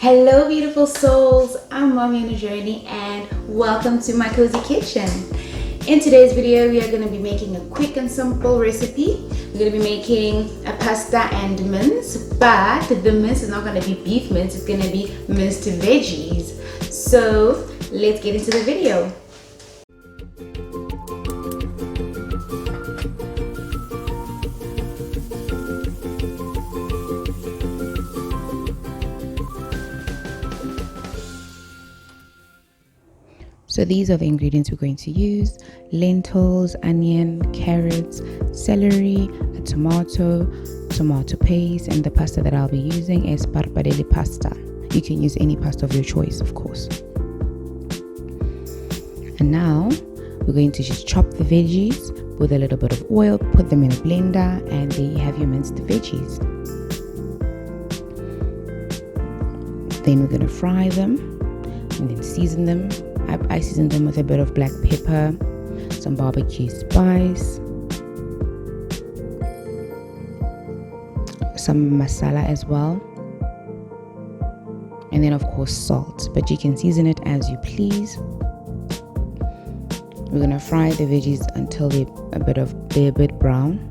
Hello beautiful souls, I'm Mommy on a Journey and welcome to my cozy kitchen. In today's video we are going to be making a quick and simple recipe. We're going to be making a pasta and mince, but the mince is not going to be beef mince, it's going to be minced veggies. So let's get into the video. So these are the ingredients we're going to use: lentils, onion, carrots, celery, a tomato paste, and the pasta that I'll be using is pappardelle pasta. You can use any pasta of your choice, of course. And now we're going to just chop the veggies with a little bit of oil, put them in a blender, and there you have your minced veggies. Then we're going to fry them and then season them. I seasoned them with a bit of black pepper, some barbecue spice, some masala as well, and then of course salt, but you can season it as you please. We're gonna fry the veggies until they're a bit brown.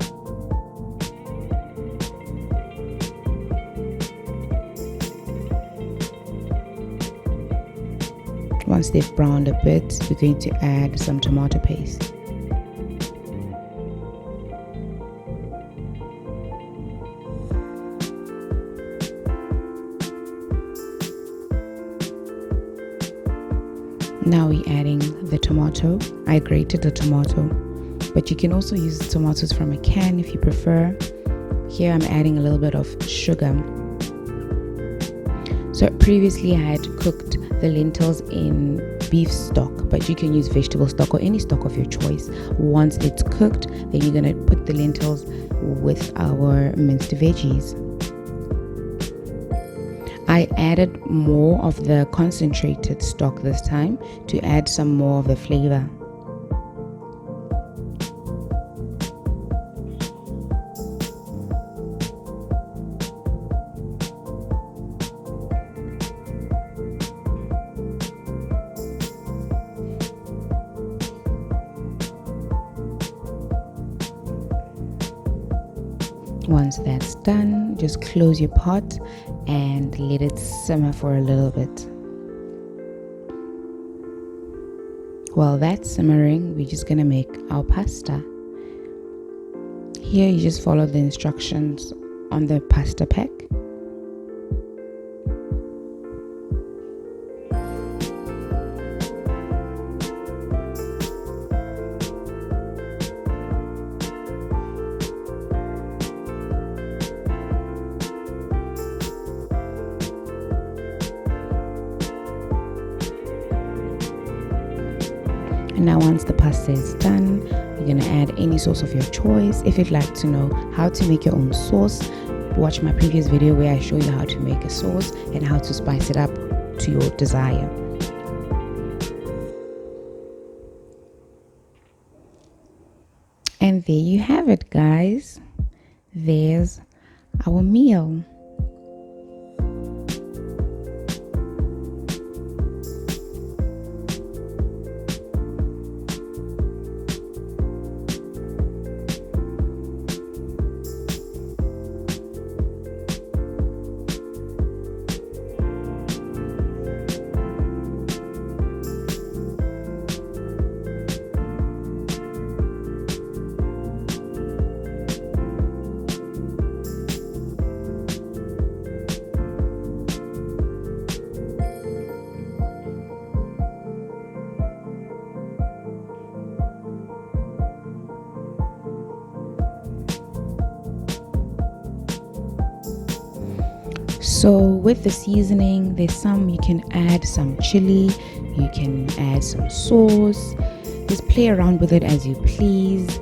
Once they've browned a bit, we're going to add some tomato paste. Now we're adding the tomato. I grated the tomato, but you can also use tomatoes from a can if you prefer. Here I'm adding a little bit of sugar. So previously I had cooked the lentils in beef stock, but you can use vegetable stock or any stock of your choice. Once it's cooked, then you're gonna put the lentils with our minced veggies. I added more of the concentrated stock this time to add some more of the flavor. Once that's done, just close your pot and let it simmer for a little bit. While that's simmering, we're just gonna make our pasta. Here you just follow the instructions on the pasta pack. And now once the pasta is done, you're going to add any sauce of your choice. If you'd like to know how to make your own sauce, watch my previous video where I show you how to make a sauce and how to spice it up to your desire. And there you have it, guys. There's our meal. So with the seasoning, there's some you can add some chili, you can add some sauce. Just play around with it as you please.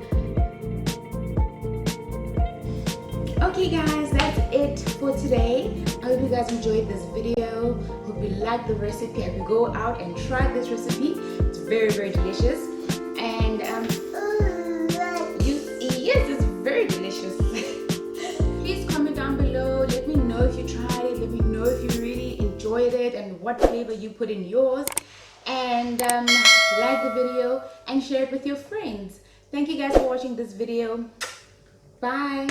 Okay guys, that's it for today. I hope you guys enjoyed this video. Hope you like the recipe. If you go out and try this recipe, it's very, very delicious. And yes, it's very delicious. Please comment down below. Let me know if you tried it. Let me know if you really enjoyed enjoyed it and what flavor you put in yours. And like the video and share it with your friends. Thank you guys for watching this video. Bye.